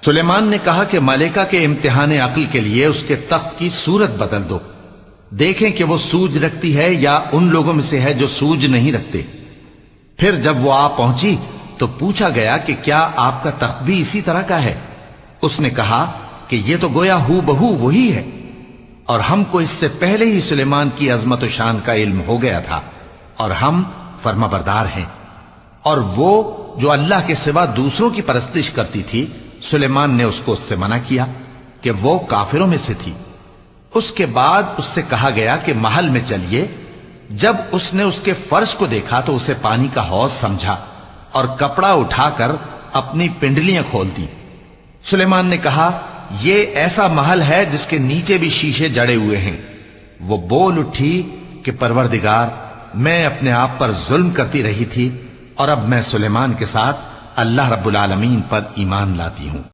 سلیمان نے کہا کہ ملکہ کے امتحان عقل کے لیے اس کے تخت کی صورت بدل دو، دیکھیں کہ وہ سوج رکھتی ہے یا ان لوگوں میں سے ہے جو سوج نہیں رکھتے۔ پھر جب وہ آ پہنچی تو پوچھا گیا کہ کیا آپ کا تخت بھی اسی طرح کا ہے؟ اس نے کہا کہ یہ تو گویا ہو بہو وہی ہے، اور ہم کو اس سے پہلے ہی سلیمان کی عظمت و شان کا علم ہو گیا تھا، اور ہم فرما بردار ہیں۔ اور وہ جو اللہ کے سوا دوسروں کی پرستش کرتی تھی، سلیمان نے اس کو اس سے منع کیا کہ وہ کافروں میں سے تھی۔ اس کے بعد اس سے کہا گیا کہ محل میں چلیے۔ جب اس نے اس کے فرش کو دیکھا تو اسے پانی کا حوض سمجھا اور کپڑا اٹھا کر اپنی پنڈلیاں کھول دی۔ سلیمان نے کہا یہ ایسا محل ہے جس کے نیچے بھی شیشے جڑے ہوئے ہیں۔ وہ بول اٹھی کہ پروردگار، میں اپنے آپ پر ظلم کرتی رہی تھی، اور اب میں سلیمان کے ساتھ اللہ رب العالمین پر ایمان لاتی ہوں۔